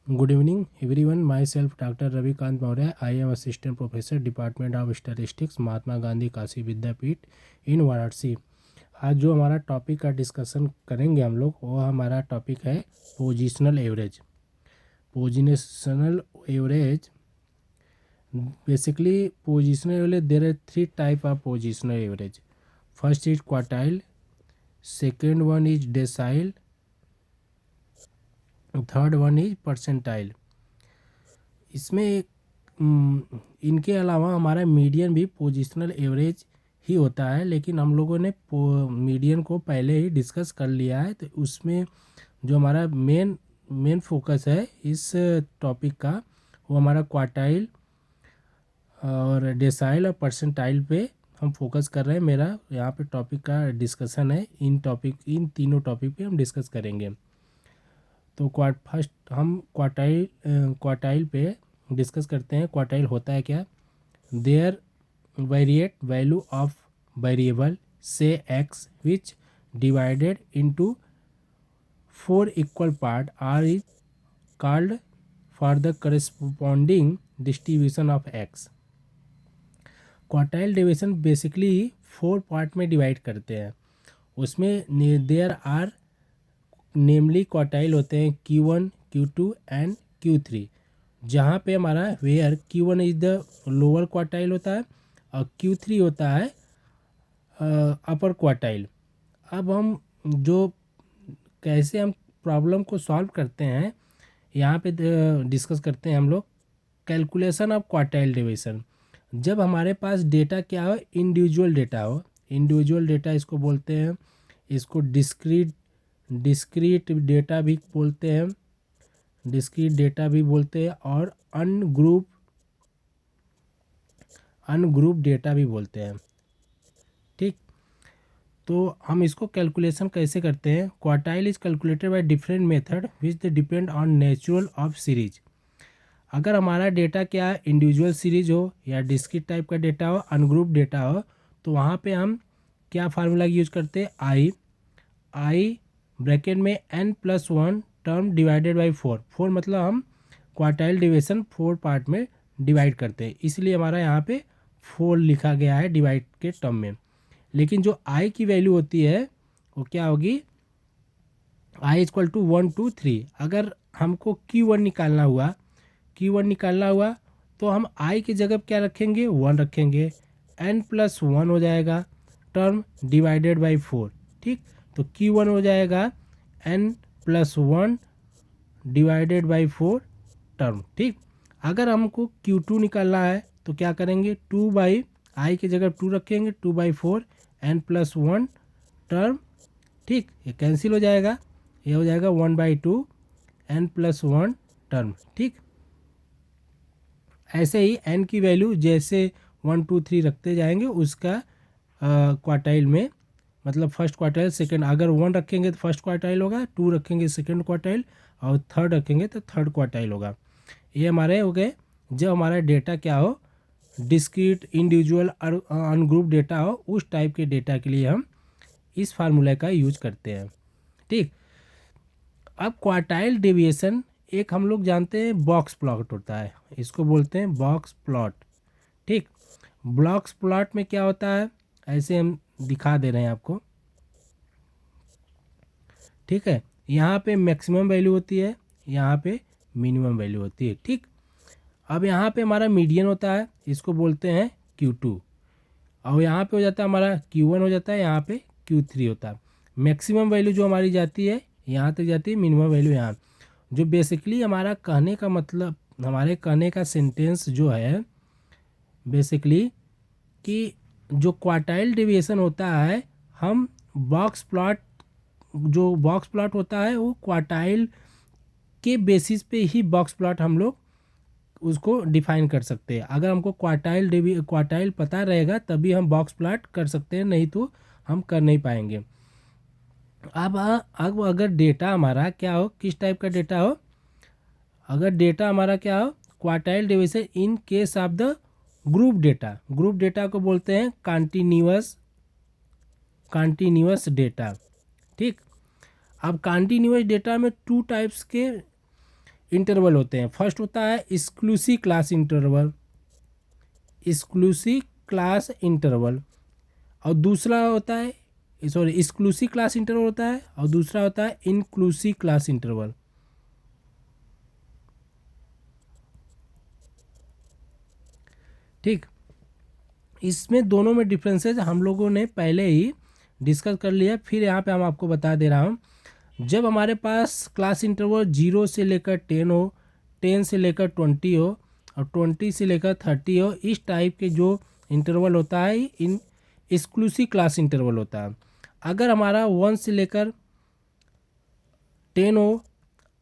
Good evening, everyone. Myself, Dr. Ravikant Maurya. I am Assistant Professor, Department of Statistics, Mahatma Gandhi Kashi विद्यापीठ इन वाराणसी। आज जो हमारा topic का discussion करेंगे हम लोग, वो हमारा टॉपिक है positional average. Positional average basically positional average there are three type of positional average. First is quartile, second one is decile, third one is percentile. इसमें इनके अलावा हमारा मीडियन भी पोजिशनल एवरेज ही होता है, लेकिन हम लोगों ने मीडियन को पहले ही डिस्कस कर लिया है। तो उसमें जो हमारा मेन फोकस है इस टॉपिक का, वो हमारा क्वार्टाइल और डेसाइल और परसेंटाइल पे हम फोकस कर रहे हैं। मेरा यहाँ पे टॉपिक का डिस्कशन है, इन तीनों टॉपिक पे हम डिस्कस करेंगे। तो फर्स्ट हम क्वार्टाइल पे डिस्कस करते हैं। क्वार्टाइल होता है क्या? There variate value of variable से x which divided into 4 equal part are is called for the corresponding distribution of x. Quartile division basically 4 part में डिवाइड करते हैं। उसमें देयर आर नेमली क्वार्टाइल होते हैं Q1, Q2 एंड Q3, जहाँ पे हमारा where Q1 is the lower quartile होता है और Q3 होता है अपर क्वार्टाइल। अब हम जो कैसे हम प्रॉब्लम को सॉल्व करते हैं यहाँ पे डिस्कस करते हैं हम लोग। कैलकुलेशन ऑफ क्वार्टाइल डिवीजन, जब हमारे पास डेटा क्या हो, इंडिविजुअल डेटा हो। इंडिविजुअल डेटा इसको बोलते हैं, इसको डिस्क्रीट डेटा भी बोलते हैं, डिस्क्रीट डेटा भी बोलते हैं, और अनग्रुप डेटा भी बोलते हैं। ठीक, तो हम इसको कैलकुलेशन कैसे करते हैं? Quartile is calculated by different method which depend on natural of series. अगर हमारा डेटा क्या इंडिविजुअल सीरीज हो या डिस्क्रीट टाइप का डेटा हो, अनग्रुप डेटा हो, तो वहाँ पे हम क्या फार्मूला यूज करते हैं? आई ब्रैकेट में n+1 टर्म डिवाइडेड बाई 4 मतलब हम क्वार्टाइल डिवीजन 4 पार्ट में डिवाइड करते हैं, इसलिए हमारा यहाँ पे 4 लिखा गया है डिवाइड के टर्म में। लेकिन जो i की वैल्यू होती है वो क्या होगी? i equal to 1 2 3। अगर हमको Q1 निकालना हुआ तो हम i की जगह क्या रखेंगे? 1 रखेंगे, n+1 हो जाएगा टर्म डिवाइडेड बाई 4। ठीक, तो Q1 हो जाएगा n+1 डिवाइडेड बाई 4 टर्म। ठीक, अगर हमको Q2 निकालना है तो क्या करेंगे? 2 बाई आई की जगह 2 रखेंगे, 2/4 n+1 टर्म। ठीक, ये कैंसिल हो जाएगा, ये हो जाएगा 1/2 n+1 टर्म। ठीक, ऐसे ही n की वैल्यू जैसे 1 2 3 रखते जाएंगे उसका क्वार्टाइल में, मतलब फर्स्ट क्वार्टाइल सेकंड, अगर 1 रखेंगे तो फर्स्ट क्वार्टाइल होगा, 2 रखेंगे सेकंड क्वार्टाइल, और थर्ड रखेंगे तो थर्ड क्वार्टाइल होगा। ये हमारे हो गए जब हमारा डेटा क्या हो, डिस्क्रीट, इंडिविजुअल और अनग्रुप डेटा हो, उस टाइप के डेटा के लिए हम इस फार्मूला का यूज करते हैं। ठीक, अब क्वार्टाइल डेविएशन एक हम लोग जानते हैं बॉक्स प्लॉट होता है, इसको बोलते हैं बॉक्स प्लॉट। ठीक, बॉक्स प्लॉट में क्या होता है, ऐसे हम दिखा दे रहे हैं आपको। ठीक है, यहाँ पे मैक्सिमम वैल्यू होती है, यहाँ पे मिनिमम वैल्यू होती है। ठीक, अब यहाँ पे हमारा मीडियन होता है, इसको बोलते हैं Q2, और यहाँ पे हो जाता है हमारा Q1 हो जाता है, यहाँ पे Q3 होता है। मैक्सिमम वैल्यू जो हमारी जाती है यहाँ तक जाती है, मिनिमम वैल्यू यहाँ। जो बेसिकली हमारा कहने का मतलब, हमारे कहने का सेंटेंस जो है बेसिकली कि जो क्वार्टाइल डेविएशन होता है, हम बॉक्स प्लॉट होता है वो क्वार्टाइल के बेसिस पे ही बॉक्स प्लॉट हम लोग उसको डिफाइन कर सकते हैं। अगर हमको क्वार्टाइल पता रहेगा तभी हम बॉक्स प्लॉट कर सकते हैं, नहीं तो हम कर नहीं पाएंगे। अब अगर डेटा हमारा क्या हो, किस टाइप का डेटा हो, अगर डेटा हमारा क्या हो, quartile division in case of the group data को बोलते हैं कॉन्टिन्यूअस डेटा। ठीक, अब कॉन्टिन्यूअस डेटा में 2 टाइप्स के इंटरवल होते हैं। फर्स्ट होता है exclusive class interval, exclusive class interval, और दूसरा होता है सॉरी एक्सक्लूसिव क्लास इंटरवल होता है, और दूसरा होता है इंक्लूसिव क्लास इंटरवल। ठीक, इसमें दोनों में डिफरेंसेस हम लोगों ने पहले ही डिस्कस कर लिया, फिर यहाँ पे हम आपको बता दे रहा हूँ। जब हमारे पास क्लास इंटरवल 0 से लेकर 10 हो, 10 से लेकर 20 हो, और 20 से लेकर 30 हो, इस टाइप के जो इंटरवल होता है इन एक्सक्लूसिव क्लास इंटरवल होता है। अगर हमारा 1 से लेकर 10 हो,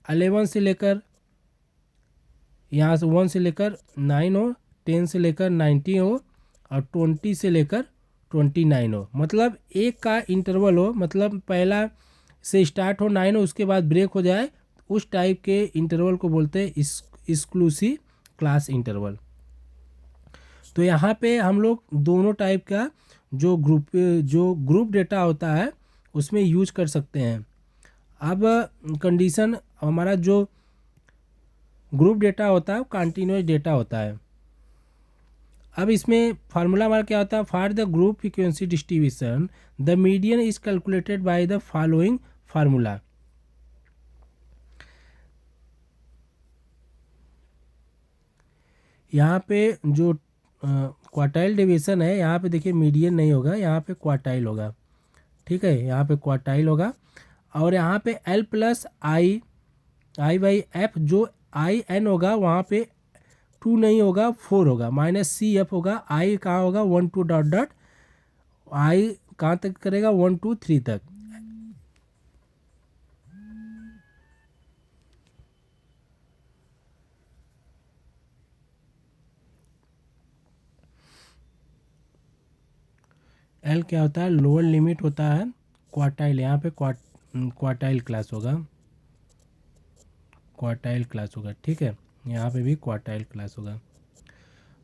11 से लेकर यहाँ से 1 से लेकर 9 हो, 10 से लेकर 90 हो, और 20 से लेकर 29 हो, मतलब एक का इंटरवल हो, मतलब पहला से स्टार्ट हो 9 हो उसके बाद ब्रेक हो जाए, उस टाइप के इंटरवल को बोलते हैं एक्सक्लूसिव क्लास इंटरवल। तो यहाँ पे हम लोग दोनों टाइप का जो ग्रुप डेटा होता है उसमें यूज कर सकते हैं। अब कंडीशन, हमारा जो ग्रुप डेटा होता है वो कंटिन्यूस डेटा होता है। अब इसमें फार्मूला हमारा क्या होता है, for the group frequency distribution the median is calculated by the following formula. यहाँ पे जो क्वार्टाइल डिवीजन है, यहाँ पे देखिए मीडियन नहीं होगा, यहाँ पे क्वार्टाइल होगा। ठीक है, यहाँ पे क्वार्टाइल होगा, और यहाँ पे L प्लस I/F, जो IN होगा वहाँ पे 2 नहीं होगा, 4 होगा, -CF होगा। I कहाँ होगा, 1 2 डॉट डॉट, I कहाँ तक करेगा, 1 2 3 तक। L क्या होता है, लोअर लिमिट होता है क्वार्टाइल, यहाँ पे क्वार्टाइल क्लास होगा, क्वार्टाइल क्लास होगा। ठीक है, यहाँ पे भी क्वार्टाइल क्लास होगा।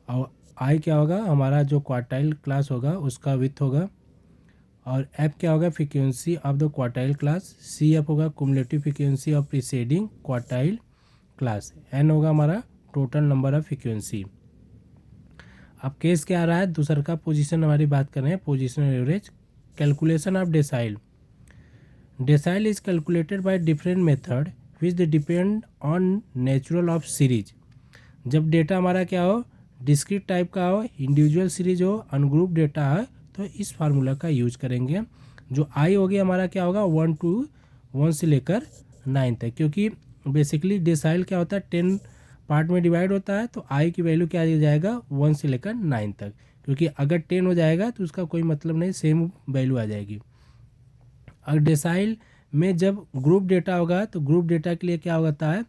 और I क्या होगा, हमारा जो क्वार्टाइल क्लास होगा उसका विथ होगा, और F क्या होगा, frequency of the quartile class, CF होगा cumulative frequency of preceding quartile class, N होगा हमारा टोटल नंबर ऑफ फ्रीक्वेंसी। अब केस क्या आ रहा है, दूसरा का पोजीशन हमारी बात कर रहे हैं, positional average. Calculation of decyl, decyl is calculated by different method which they depend on natural of series. जब डेटा हमारा क्या हो, डिस्क्रीट टाइप का हो, इंडिविजुअल सीरीज हो, अनग्रुप डेटा है, तो इस फार्मूला का यूज करेंगे। जो आई होगी हमारा क्या होगा, 1 से लेकर 9 तक, क्योंकि बेसिकली डेसाइल क्या होता है 10 पार्ट में डिवाइड होता है, तो आई की वैल्यू क्या आ जाएगा, 1 से लेकर 9 तक, क्योंकि अगर 10 हो जाएगा तो उसका कोई मतलब नहीं, सेम वैल्यू आ जाएगी। अगर डेसाइल में जब ग्रुप डेटा होगा तो ग्रुप डेटा के लिए क्या होता है,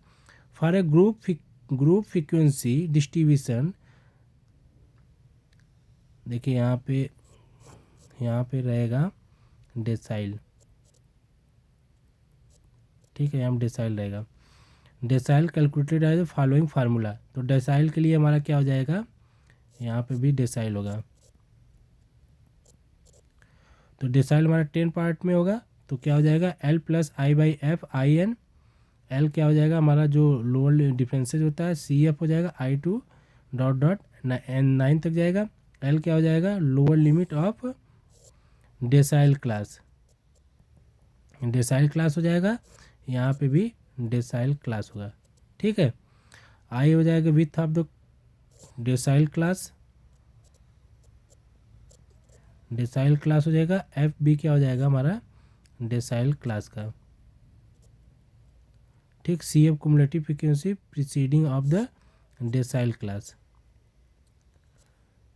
for a group frequency distribution, देखिए यहाँ पे रहेगा डेसाइल। ठीक है, यहाँ डेसाइल रहेगा, डेसाइल कैलकुलेटेड है फॉलोइंग फार्मूला। तो डेसाइल के लिए हमारा क्या हो जाएगा, यहाँ पे भी डेसाइल होगा। तो डेसाइल हमारा 10 पार्ट में होगा, तो क्या हो जाएगा, L plus I/F IN। L क्या हो जाएगा, हमारा जो लोअर डिफरेंसेज होता है, CF हो जाएगा I2 डॉट डॉट 9 तक जाएगा। L क्या हो जाएगा, lower limit of decyl class, decyl class हो जाएगा, यहाँ पे भी डेसाइल क्लास होगा। ठीक है, आई हो जाएगा width of the decile class, decyl class हो जाएगा। एफ बी क्या हो जाएगा हमारा, डेसाइल क्लास का। ठीक, C F cumulative frequency preceding of the decile class.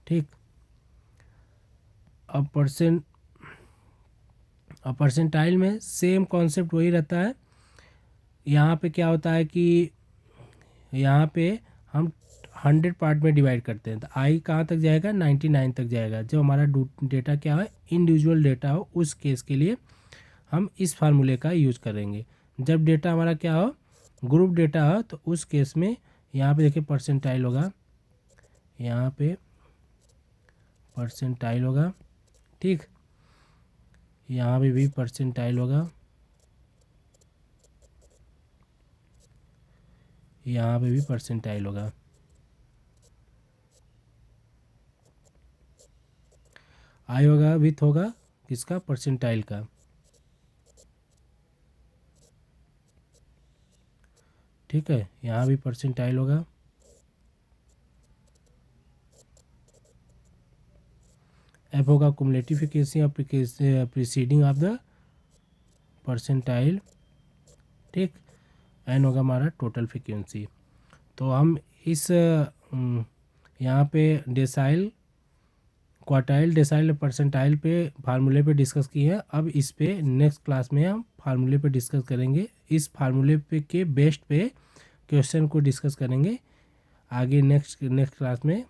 ठीक, अब परसेंटाइल में सेम कॉन्सेप्ट वही रहता है। यहाँ पे क्या होता है कि यहाँ पे हम 100 पार्ट में डिवाइड करते हैं, तो आई कहाँ तक जाएगा, 99 तक जाएगा। जब हमारा डेटा क्या है, इंडिविजुअल डेटा हो, उस केस के लिए हम इस फार्मूले का यूज करेंगे। जब डेटा हमारा क्या हो, ग्रुप डेटा हो, तो उस केस में यहाँ पे देखिए परसेंटाइल होगा, यहाँ पे परसेंटाइल होगा। ठीक, यहाँ पे भी परसेंटाइल होगा, यहाँ पे भी परसेंटाइल होगा। आई होगा विथ होगा किसका, परसेंटाइल का। ठीक है, यहाँ भी परसेंटाइल होगा। एफ होगा cumulative frequency of preceding of the percentile. ठीक, एन होगा हमारा टोटल फ्रीक्वेंसी। तो हम इस यहाँ पे डेसाइल, क्वार्टाइल, डेसाइल, परसेंटाइल पे फार्मूले पे डिस्कस किए हैं। अब इस पे नेक्स्ट क्लास में हम फार्मूले पे डिस्कस करेंगे। इस फार्मूले पे के बेस्ट पे क्वेश्चन को डिस्कस करेंगे आगे नेक्स्ट क्लास में।